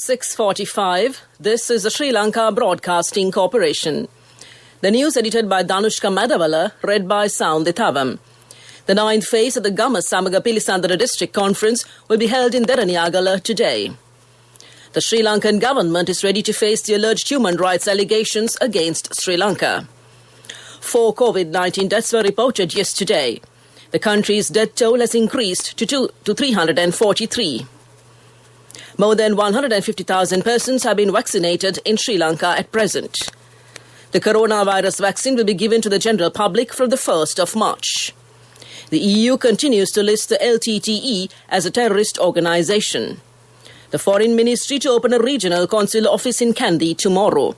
6:45. This is the Sri Lanka Broadcasting Corporation. The news edited by Danushka Madavala, read by Soundithavam. The 9th phase of the Gama Samaga Pilisandara District Conference will be held in Deraniyagala today. The Sri Lankan government is ready to face the alleged human rights allegations against Sri Lanka. 4 COVID-19 deaths were reported yesterday. The country's death toll has increased to 343. More than 150,000 persons have been vaccinated in Sri Lanka at present. The coronavirus vaccine will be given to the general public from the 1st of March. The EU continues to list the LTTE as a terrorist organization. The Foreign Ministry to open a regional consular office in Kandy tomorrow.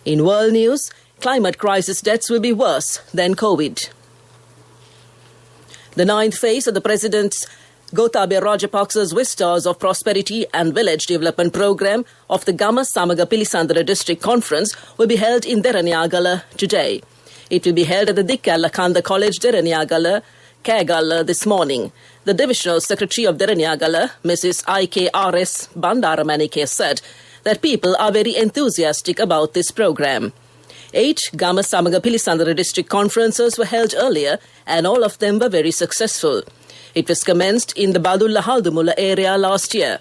In world news, climate crisis deaths will be worse than COVID. The 9th phase of the President's Gotabaya Rajapaksa's Vistas of Prosperity and Village Development Program of the Gama Samaga Pilisandara District Conference will be held in Deraniyagala today. It will be held at the Dikkala Kanda College, Deraniyagala, Kagala this morning. The Divisional Secretary of Deraniyagala, Mrs. IKRS Bandaramanike, said that people are very enthusiastic about this program. 8 Gama Samaga Pilisandara District Conferences were held earlier and all of them were very successful. It was commenced in the Badulla Haldumulla area last year.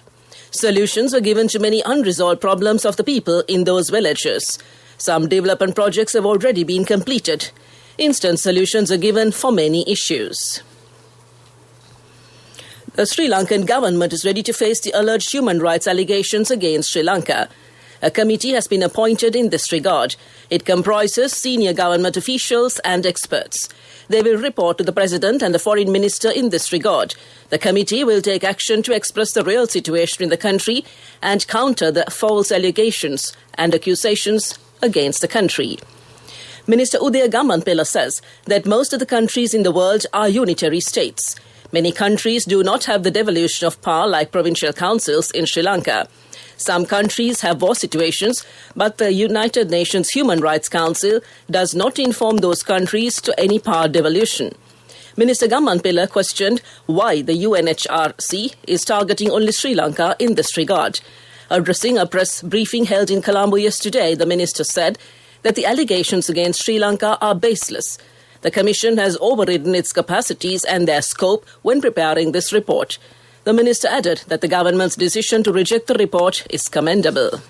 Solutions were given to many unresolved problems of the people in those villages. Some development projects have already been completed. Instant solutions are given for many issues. The Sri Lankan government is ready to face the alleged human rights allegations against Sri Lanka. A committee has been appointed in this regard. It comprises senior government officials and experts. They will report to the President and the Foreign Minister in this regard. The committee will take action to express the real situation in the country and counter the false allegations and accusations against the country. Minister Udaya Gammanpilla says that most of the countries in the world are unitary states. Many countries do not have the devolution of power like provincial councils in Sri Lanka. Some countries have war situations, but the United Nations Human Rights Council does not inform those countries to any power devolution. Minister Gammanpilla questioned why the UNHRC is targeting only Sri Lanka in this regard. Addressing a press briefing held in Colombo yesterday, the minister said that the allegations against Sri Lanka are baseless. The Commission has overridden its capacities and their scope when preparing this report. The minister added that the government's decision to reject the report is commendable.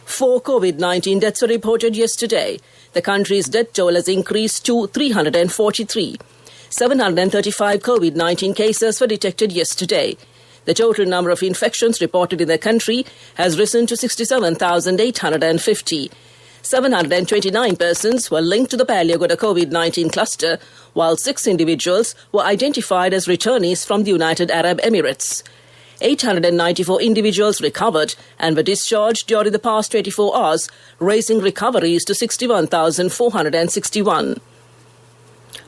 4 COVID-19 deaths were reported yesterday. The country's death toll has increased to 343. 735 COVID-19 cases were detected yesterday. The total number of infections reported in the country has risen to 67,850. 729 persons were linked to the Paliagoda COVID-19 cluster, while 6 individuals were identified as returnees from the United Arab Emirates. 894 individuals recovered and were discharged during the past 24 hours, raising recoveries to 61,461.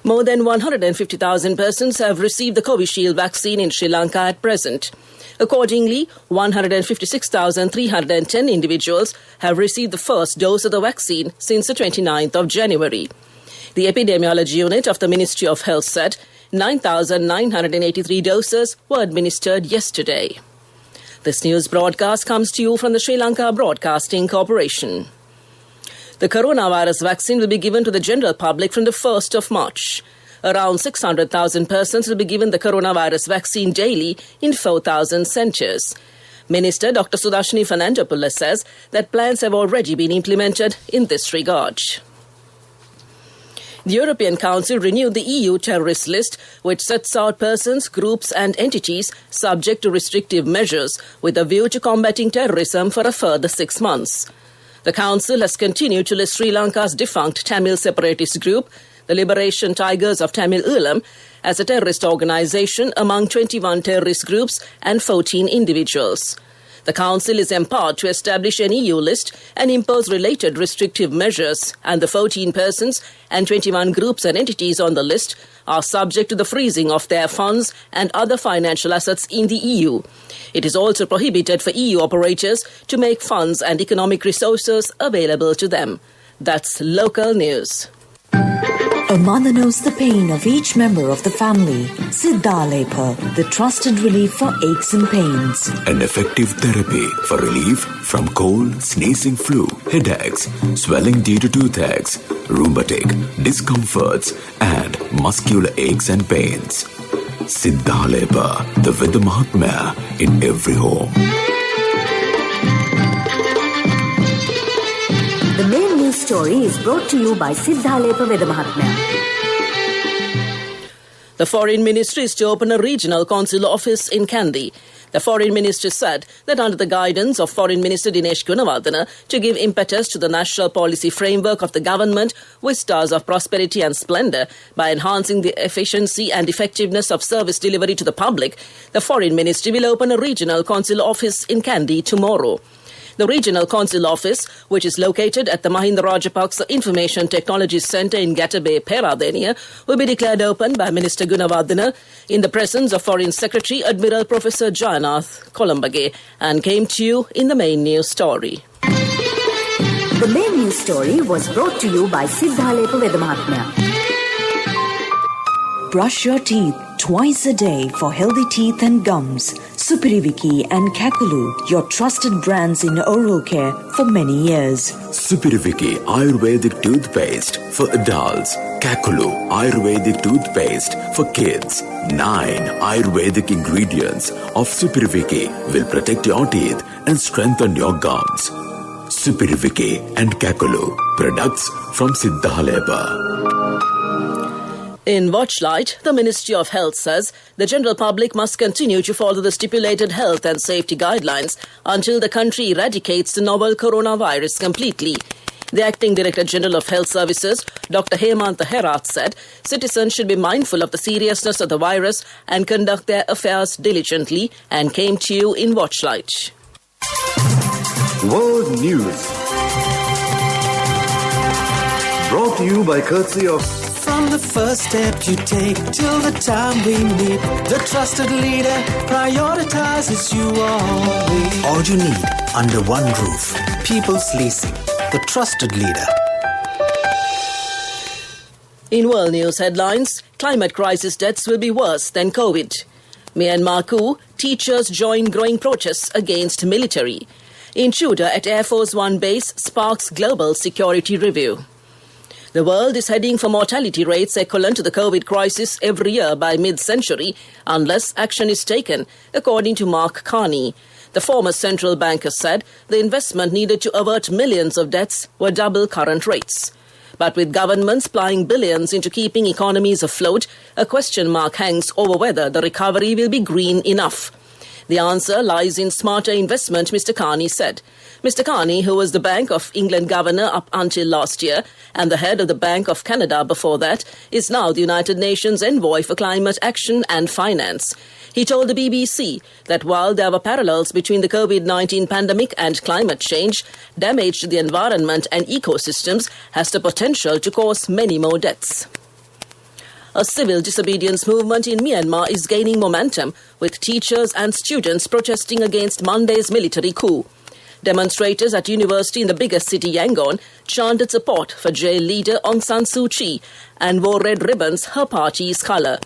More than 150,000 persons have received the Covishield vaccine in Sri Lanka at present. Accordingly, 156,310 individuals have received the first dose of the vaccine since the 29th of January. The epidemiology unit of the Ministry of Health said 9,983 doses were administered yesterday. This news broadcast comes to you from the Sri Lanka Broadcasting Corporation. The coronavirus vaccine will be given to the general public from the 1st of March. Around 600,000 persons will be given the coronavirus vaccine daily in 4,000 centres. Minister Dr. Sudashini Fernandopulla says that plans have already been implemented in this regard. The European Council renewed the EU terrorist list, which sets out persons, groups and entities subject to restrictive measures with a view to combating terrorism for a further 6 months. The Council has continued to list Sri Lanka's defunct Tamil separatist group, the Liberation Tigers of Tamil Eelam, as a terrorist organisation among 21 terrorist groups and 14 individuals. The Council is empowered to establish an EU list and impose related restrictive measures, and the 14 persons and 21 groups and entities on the list are subject to the freezing of their funds and other financial assets in the EU. It is also prohibited for EU operators to make funds and economic resources available to them. That's local news. A mother knows the pain of each member of the family. Siddhalepa, the trusted relief for aches and pains. An effective therapy for relief from cold, sneezing, flu, headaches, swelling due to toothaches, rheumatic, discomforts, and muscular aches and pains. Siddhalepa, the Veda Mahatmya in every home. The main news story is brought to you by Siddhalepa Veda Mahatmya. The Foreign Ministry is to open a regional consular office in Kandy. The Foreign Minister said that under the guidance of Foreign Minister Dinesh Gunawardena to give impetus to the national policy framework of the government, vistas of prosperity and splendour, by enhancing the efficiency and effectiveness of service delivery to the public, the Foreign Ministry will open a regional consular office in Kandy tomorrow. The regional consul office, which is located at the Mahinda Rajapaksa Information Technology Centre in Gatabay, Peradeniya, will be declared open by Minister Gunawardena in the presence of Foreign Secretary Admiral Professor Jayanath Kolombage, and came to you in the main news story. The main news story was brought to you by Siddhalepa Veda Mahatmya. Brush your teeth twice a day for healthy teeth and gums. Supiriviki and Kakulu, your trusted brands in oral care for many years. Supiriviki Ayurvedic toothpaste for adults. Kakulu Ayurvedic toothpaste for kids. 9 Ayurvedic ingredients of Supiriviki will protect your teeth and strengthen your gums. Supiriviki and Kakulu, products from Siddhalepa. In Watchlight, the Ministry of Health says the general public must continue to follow the stipulated health and safety guidelines until the country eradicates the novel coronavirus completely. The Acting Director General of Health Services, Dr. Hemantha Herath, said citizens should be mindful of the seriousness of the virus and conduct their affairs diligently, and came to you in Watchlight. World News, brought to you by courtesy of... From the first step you take till the time we meet, the trusted leader prioritizes you always. All you need under one roof. People's Leasing, the trusted leader. In world news headlines, climate crisis deaths will be worse than COVID. Myanmar coup, teachers join growing protests against military. Intruder at Air Force One base sparks global security review. The world is heading for mortality rates equivalent to the COVID crisis every year by mid-century unless action is taken, according to Mark Carney. The former central banker said the investment needed to avert millions of deaths were double current rates. But with governments plying billions into keeping economies afloat, a question mark hangs over whether the recovery will be green enough. The answer lies in smarter investment, Mr. Carney said. Mr. Carney, who was the Bank of England governor up until last year and the head of the Bank of Canada before that, is now the United Nations envoy for climate action and finance. He told the BBC that while there were parallels between the COVID-19 pandemic and climate change, damage to the environment and ecosystems has the potential to cause many more deaths. A civil disobedience movement in Myanmar is gaining momentum, with teachers and students protesting against Monday's military coup. Demonstrators at university in the biggest city, Yangon, chanted support for jail leader Aung San Suu Kyi and wore red ribbons, her party's colour.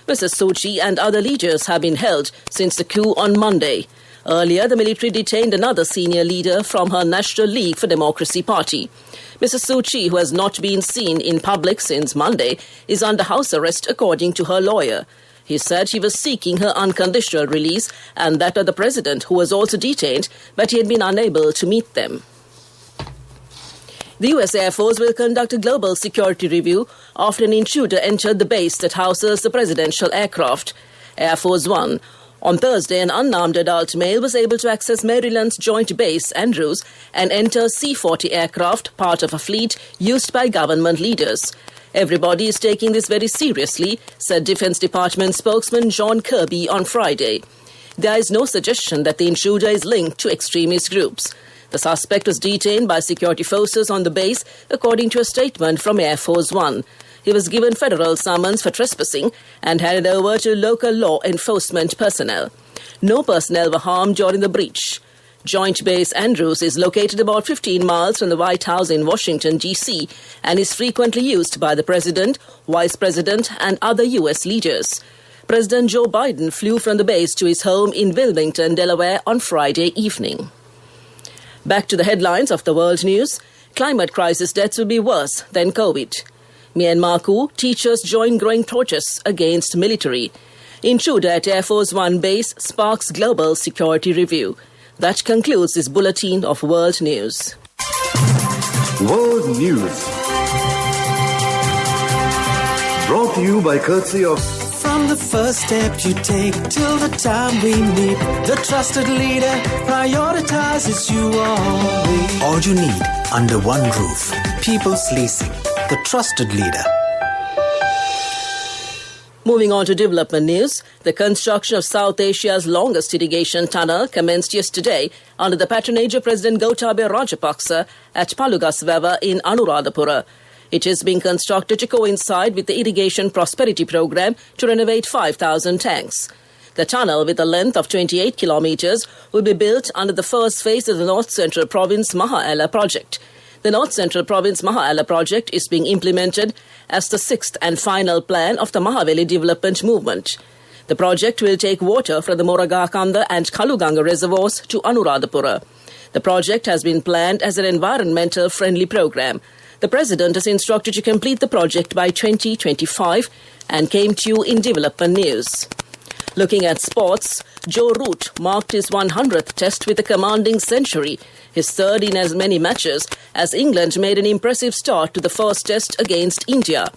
Mrs. Suu Kyi and other leaders have been held since the coup on Monday. Earlier, the military detained another senior leader from her National League for Democracy party. Mrs. Suu Kyi, who has not been seen in public since Monday, is under house arrest according to her lawyer. He said he was seeking her unconditional release and that of the president, who was also detained, but he had been unable to meet them. The US Air Force will conduct a global security review after an intruder entered the base that houses the presidential aircraft. Air Force One. On Thursday, an unarmed adult male was able to access Maryland's Joint Base Andrews and enter C-40 aircraft, part of a fleet used by government leaders. Everybody is taking this very seriously, said Defense Department spokesman John Kirby on Friday. There is no suggestion that the intruder is linked to extremist groups. The suspect was detained by security forces on the base, according to a statement from Air Force One. He was given federal summons for trespassing and handed over to local law enforcement personnel. No personnel were harmed during the breach. Joint Base Andrews is located about 15 miles from the White House in Washington, D.C., and is frequently used by the President, Vice President, and other U.S. leaders. President Joe Biden flew from the base to his home in Wilmington, Delaware on Friday evening. Back to the headlines of the world news. Climate crisis deaths will be worse than COVID. Myanmar coup, teachers join growing protests against military. Intruder at Air Force One base sparks global security review. That concludes this bulletin of world news. World News. Brought to you by courtesy of... From the first step you take till the time we meet, the trusted leader prioritizes you always. All you need under one roof. People's Leasing, the trusted leader. Moving on to development news, the construction of South Asia's longest irrigation tunnel commenced yesterday under the patronage of President Gotabaya Rajapaksa at Palugasveva in Anuradhapura. It is being constructed to coincide with the Irrigation Prosperity Programme to renovate 5,000 tanks. The tunnel, with a length of 28 kilometres, will be built under the first phase of the North Central Province Maha Ella project. The North Central Province Maha Ella project is being implemented as the sixth and final plan of the Mahaveli development movement. The project will take water from the Moragakanda and Kaluganga reservoirs to Anuradhapura. The project has been planned as an environmental friendly programme. The President is instructed to complete the project by 2025 and came to you in development news. Looking at sports, Joe Root marked his 100th test with a commanding century, his third in as many matches, as England made an impressive start to the first test against India.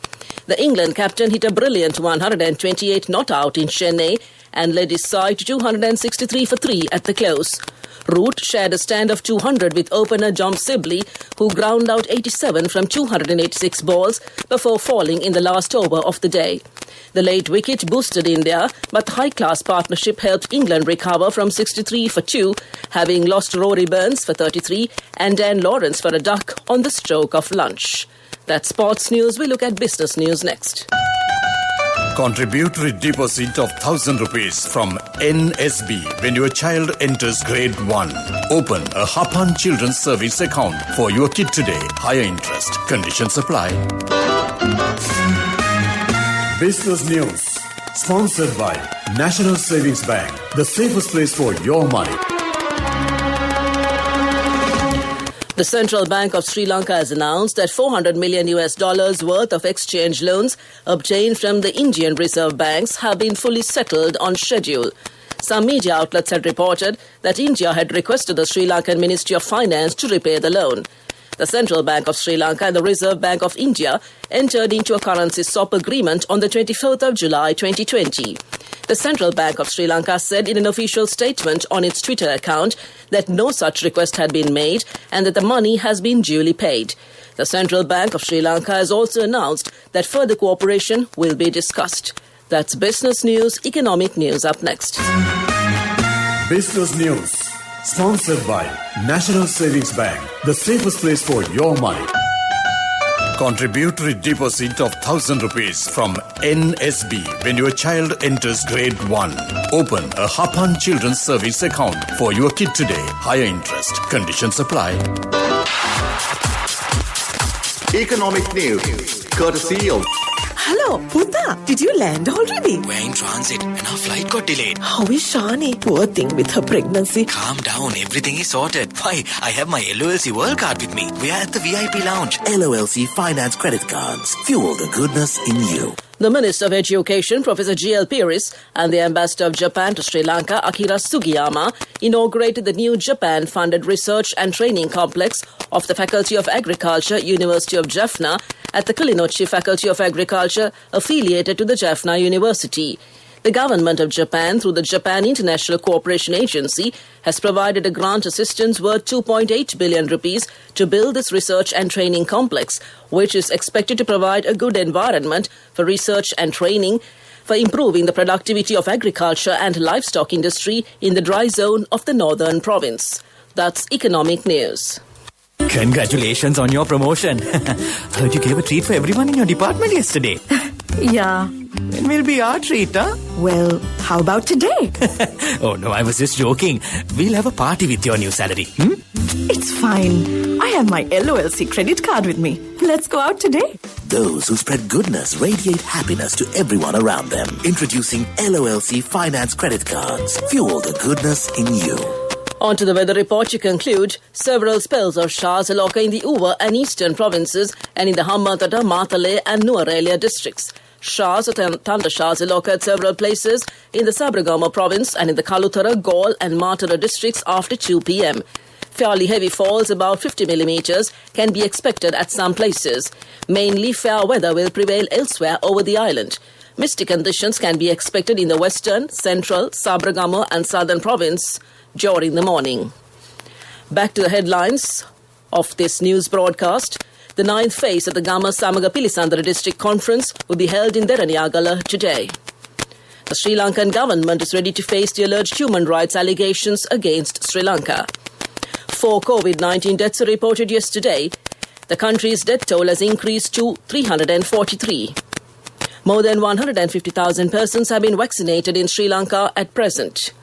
The England captain hit a brilliant 128 not out in Chennai and led his side to 263 for 3 at the close. Root shared a stand of 200 with opener John Sibley, who ground out 87 from 286 balls before falling in the last over of the day. The late wicket boosted India, but the high-class partnership helped England recover from 63 for 2, having lost Rory Burns for 33 and Dan Lawrence for a duck on the stroke of lunch. That's sports news. We look at business news next. Contributory deposit of 1,000 rupees from NSB when your child enters grade 1. Open a Hapan Children's Service account for your kid today. Higher interest. Conditions apply. Business News. Sponsored by National Savings Bank. The safest place for your money. The Central Bank of Sri Lanka has announced that $400 million worth of exchange loans obtained from the Indian Reserve Banks have been fully settled on schedule. Some media outlets had reported that India had requested the Sri Lankan Ministry of Finance to repay the loan. The Central Bank of Sri Lanka and the Reserve Bank of India entered into a currency swap agreement on the 24th of July 2020. The Central Bank of Sri Lanka said in an official statement on its Twitter account that no such request had been made and that the money has been duly paid. The Central Bank of Sri Lanka has also announced that further cooperation will be discussed. That's business news, economic news up next. Business News. Sponsored by National Savings Bank. The safest place for your money. Contributory deposit of 1,000 rupees from NSB when your child enters grade 1. Open a Hapan Children's Service account for your kid today. Higher interest. Conditions apply. Economic News. Courtesy of... Hello, Puta. Did you land already? We're in transit and our flight got delayed. How is Shani? Poor thing with her pregnancy. Calm down, everything is sorted. Why, I have my LOLC World Card with me. We are at the VIP lounge. LOLC Finance Credit Cards. Fuel the goodness in you. The Minister of Education, Professor G.L. Peiris, and the Ambassador of Japan to Sri Lanka, Akira Sugiyama, inaugurated the new Japan-funded research and training complex of the Faculty of Agriculture, University of Jaffna, at the Kilinochi Faculty of Agriculture, affiliated to the Jaffna University. The government of Japan, through the Japan International Cooperation Agency, has provided a grant assistance worth 2.8 billion rupees to build this research and training complex, which is expected to provide a good environment for research and training for improving the productivity of agriculture and livestock industry in the dry zone of the northern province. That's economic news. Congratulations on your promotion. Heard you gave a treat for everyone in your department yesterday. Yeah. It will be our treat, huh? Well, how about today? Oh no, I was just joking. We'll have a party with your new salary. It's fine. I have my LOLC credit card with me. Let's go out today. Those who spread goodness radiate happiness to everyone around them. Introducing LOLC Finance Credit Cards. Fuel the goodness in you. On to the weather report to conclude. Several spells of showers will occur in the Uva and eastern provinces and in the Hambantota, Matale and Nuwara districts. Showers or thunder showers will occur at several places in the Sabragama province and in the Kalutara, Gaul and Matara districts after 2 p.m. Fairly heavy falls, about 50 millimeters, can be expected at some places. Mainly fair weather will prevail elsewhere over the island. Misty conditions can be expected in the western, central, Sabragama and southern province during the morning. Back to the headlines of this news broadcast. The 9th phase of the Gama Samaga Pilisandra District Conference will be held in Deraniyagala today. The Sri Lankan government is ready to face the alleged human rights allegations against Sri Lanka. 4 COVID-19 deaths are reported yesterday. The country's death toll has increased to 343. More than 150,000 persons have been vaccinated in Sri Lanka at present.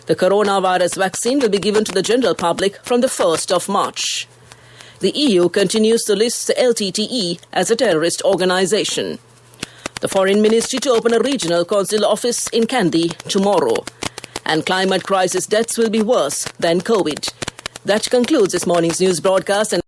The coronavirus vaccine will be given to the general public from the 1st of March. The EU continues to list the LTTE as a terrorist organisation. The Foreign Ministry to open a regional consular office in Kandy tomorrow. And climate crisis deaths will be worse than COVID. That concludes this morning's news broadcast. And